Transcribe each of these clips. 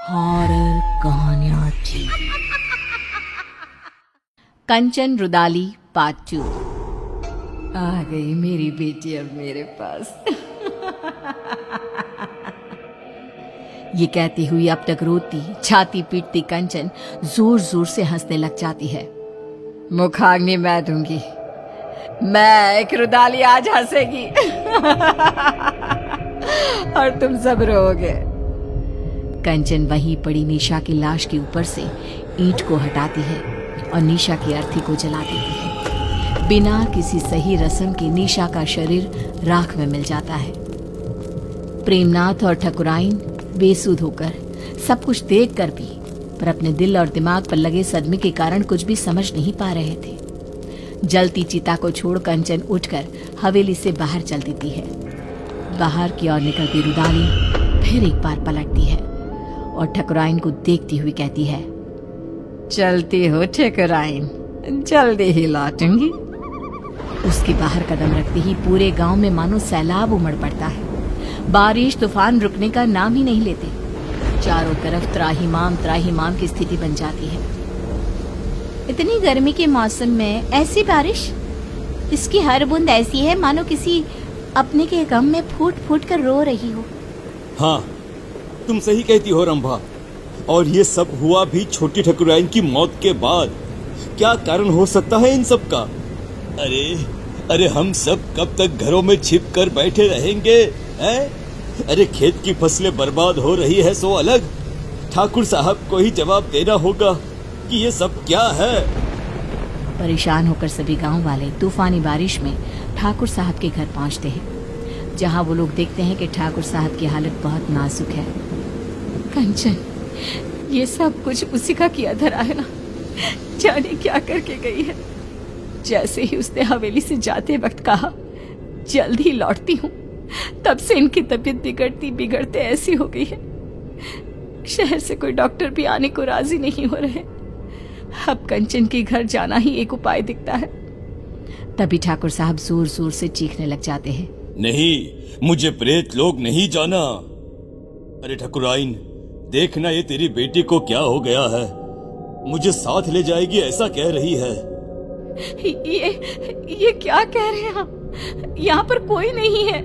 Horror कहानियां थी। कंचन rudali part 2। आ गई मेरी बेटी अब मेरे पास। ये कहती हुई अब तक रोती छाती पीटती कंचन जोर जोर से हंसने लग जाती है। मुखाग्नि मैं दूंगी, मैं एक रुदाली आज हंसेगी। और तुम सब रोओगे। कंचन वहीं पड़ी निशा की लाश के ऊपर से ईंट को हटाती है और निशा की अर्थी को जला देती है। बिना किसी सही रस्म के निशा का शरीर राख में मिल जाता है। प्रेमनाथ और ठकुराइन बेसुध होकर सब कुछ देख कर भी पर अपने दिल और दिमाग पर लगे सदमे के कारण कुछ भी समझ नहीं पा रहे थे। जलती चिता को छोड़ कंचन उठकर हवेली से बाहर चल देती है। बाहर की ओर निकलती रुदाली फिर एक बार पलटती है और ठकुराइन को देखती हुई कहती है, चलती हो ठकुराइन, जल्दी ही लौटूंगी। उसके बाहर कदम रखते ही पूरे गांव में मानो सैलाब उमड़ पड़ता है। बारिश तूफान रुकने का नाम ही नहीं लेते। चारों तरफ त्राहिमाम की स्थिति बन जाती है। इतनी गर्मी के मौसम में ऐसी बारिश, इसकी हर बूंद ऐसी है मानो किसी अपने के गम में फूट फूट कर रो रही हो। हाँ, तुम सही कहती हो रंभा। और ये सब हुआ भी छोटी ठकुराइन की मौत के बाद। क्या कारण हो सकता है इन सब का? अरे हम सब कब तक घरों में छिप कर बैठे रहेंगे हैं? अरे खेत की फसलें बर्बाद हो रही है सो अलग, ठाकुर साहब को ही जवाब देना होगा कि ये सब क्या है। परेशान होकर सभी गांव वाले तूफानी बारिश में ठाकुर साहब के घर पहुंचते हैं, जहां वो लोग देखते हैं कि ठाकुर साहब की हालत बहुत नाजुक है। कंचन, ये सब कुछ उसी का किया धरा है ना, जाने क्या करके गई है। जैसे ही उसने हवेली से जाते वक्त कहा जल्द ही लौटती हूँ, तब से इनकी तबीयत बिगड़ते ऐसी हो गई है। शहर से कोई डॉक्टर भी आने को राजी नहीं हो रहे। अब कंचन के घर जाना ही एक उपाय दिखता है। तभी ठाकुर साहब जोर जोर से चीखने लग जाते हैं, नहीं, मुझे प्रेत लोग नहीं जाना। अरे ठकुराइन, देखना ये तेरी बेटी को क्या हो गया है। मुझे साथ ले जाएगी ऐसा कह रही है। ये क्या कह रहे हैं आप? यहाँ पर कोई नहीं है।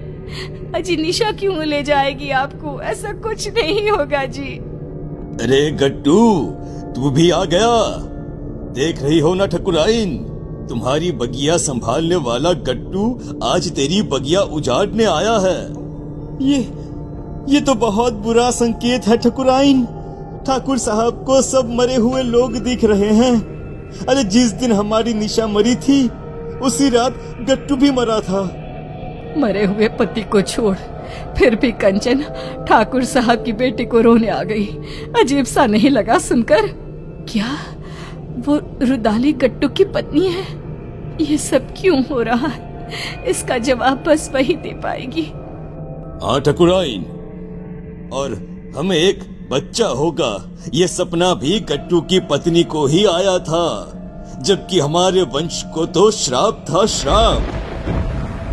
अजी निशा क्यों ले जाएगी आपको? ऐसा कुछ नहीं होगा जी। अरे गट्टू, तू भी आ गया। देख रही हो ना ठकुराइन, तुम्हारी बगिया संभालने वाला गट्टू आज तेरी बगिया उजाड़ने आया है। ये तो बहुत बुरा संकेत है ठकुराइन। ठाकुर साहब को सब मरे हुए लोग दिख रहे हैं। अरे जिस दिन हमारी निशा मरी थी उसी रात गट्टू भी मरा था। मरे हुए पति को छोड़ फिर भी कंचन ठाकुर साहब की बेटी को रोने आ गई। अजीब सा नहीं लगा सुनकर? क्या वो रुदाली गट्टू की पत्नी है? ये सब क्यों हो रहा है? इसका जवाब बस वही दे पाएगी। हाँ ठकुराइन, और हमें एक बच्चा होगा, ये सपना भी गट्टू की पत्नी को ही आया था, जबकि हमारे वंश को तो श्राप था, श्राप।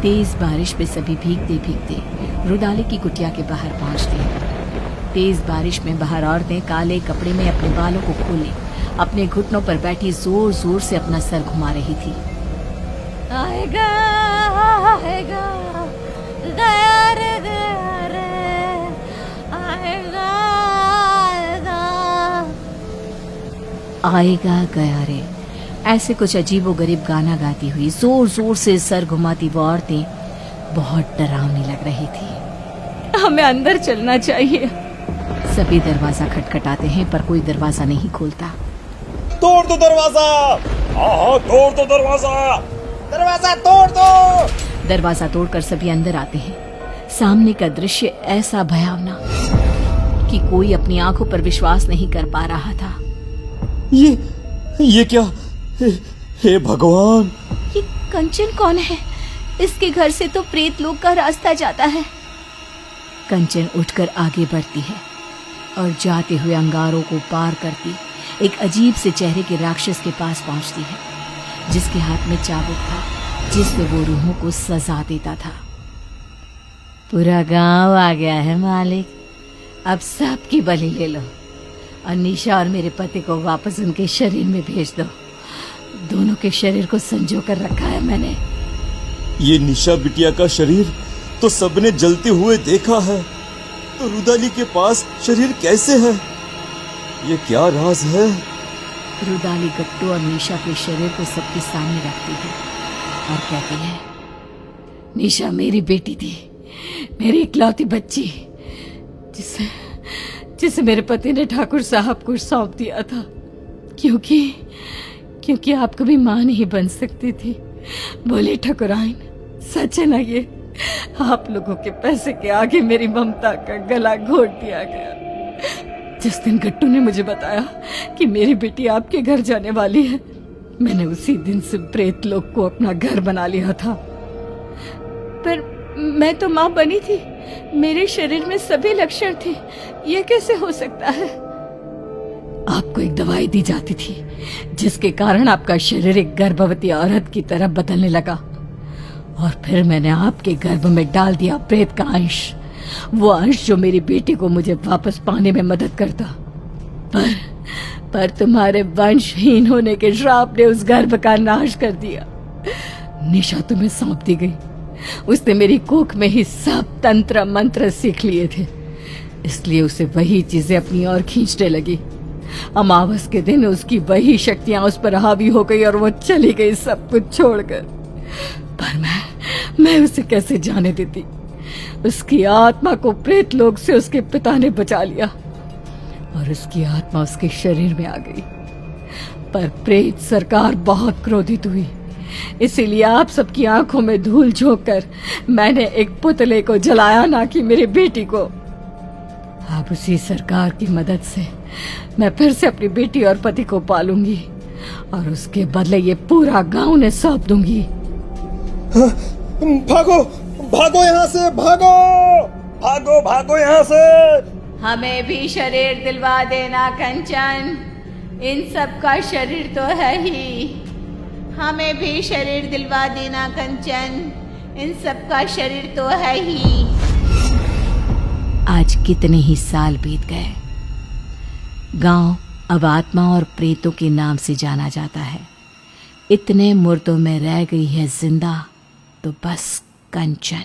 तेज बारिश में सभी भीगते भीगते रुदाली की कुटिया के बाहर पहुंचते हैं। तेज बारिश में बाहर औरतें काले कपड़े में अपने बालों को खोले अपने घुटनों पर बैठी जोर जोर से अपना सर घुमा रही थी। आएगा आएगा गया रे गया रे, आएगा आएगा गया रे, ऐसे कुछ अजीबोगरीब गाना गाती हुई जोर जोर से सर घुमाती वो औरतें बहुत डरावनी लग रही थी। हमें अंदर चलना चाहिए। सभी दरवाजा खटखटाते हैं पर कोई दरवाजा नहीं खोलता। तोड़ दो दरवाजा। हाँ, तोड़ दो दरवाजा। दरवाजा तोड़ दो। दरवाजा तोड़कर सभी अंदर आते हैं। सामने का दृश्य ऐसा भयावना कि कोई अपनी आंखों पर विश्वास नहीं कर पा रहा था। ये क्या? हे भगवान, ये कंचन कौन है? इसके घर से तो प्रेत लोग का रास्ता जाता है। कंचन उठकर आगे बढ़ती है और जाते हुए अंगारों को पार करती एक अजीब से चेहरे के राक्षस के पास पहुंचती है, जिसके हाथ में चाबुक था, जिससे वो रूहों को सजा देता था। पूरा गांव आ गया है मालिक, अब सबकी बलि ले लो। अनीशा और मेरे पति को वापस उनके शरीर में भेज दो। दोनों के शरीर को संजो कर रखा है मैंने। ये निशा बिटिया का शरीर तो सबने जलते हुए देखा है, तो रुदाली के पास शरीर कैसे है? ये क्या राज है? रुदाली गट्टू और निशा के शरीर को सबके सामने रखती है और कहती है, निशा मेरी बेटी थी, मेरी इकलौती बच्ची, जिसे मेरे पति ने ठाकुर साहब को सौंप दिया था, क्योंकि आप कभी मां नहीं बन सकती थी। बोले ठकुराइन, सच है ना ये? आप लोगों के पैसे के आगे मेरी ममता का गला घोट दिया गया। जिस दिन गट्टू ने मुझे बताया कि मेरी बेटी आपके घर जाने वाली है, मैंने उसी दिन से प्रेत लोक को अपना घर बना लिया था। पर मैं तो मां बनी थी, मेरे शरीर में सभी लक्षण थे, ये कैसे हो सकता है? आपको एक दवाई दी जाती थी जिसके कारण आपका शरीर एक गर्भवती औरत की तरह बदलने लगा, और फिर मैंने आपके गर्भ में डाल दिया प्रेत का अंश, वो अंश जो मेरी बेटी को मुझे वापस पाने में मदद करता। पर तुम्हारे वंशहीन होने के श्राप ने उस गर्भ का नाश कर दिया। निशा तुम्हें सौंप दी गई, उसने मेरी कोख में ही सब तंत्र मंत्र सीख लिए थे, इसलिए उसे वही चीजें अपनी ओर खींचने लगी। अमावस के दिन उसकी वही शक्तियां उस पर हावी हो गई और वो चली गई सब कुछ छोड़कर। पर मैं उसे कैसे जाने देती? उसकी आत्मा को प्रेत लोक से उसके पिता ने बचा लिया और उसकी आत्मा उसके शरीर में आ गई। पर प्रेत सरकार बहुत क्रोधित हुई, इसीलिए आप सबकी आंखों में धूल झोंककर मैंने एक पुतले को जलाया, ना कि मेरी बेटी को। अब उसी सरकार की मदद से मैं फिर से अपनी बेटी और पति को पालूंगी और उसके बदले ये पूरा गांव उन्हें सौंप दूंगी। भागो भागो यहाँ से, भागो भागो भागो यहाँ से। हमें भी शरीर दिलवा देना कंचन, इन सब का शरीर तो है ही। हमें भी शरीर दिलवा देना कंचन, इन सब का शरीर तो है ही। आज कितने ही साल बीत गए, गांव अब आत्मा और प्रेतों के नाम से जाना जाता है। इतने मुर्दों में रह गई है जिंदा तो बस कंचन।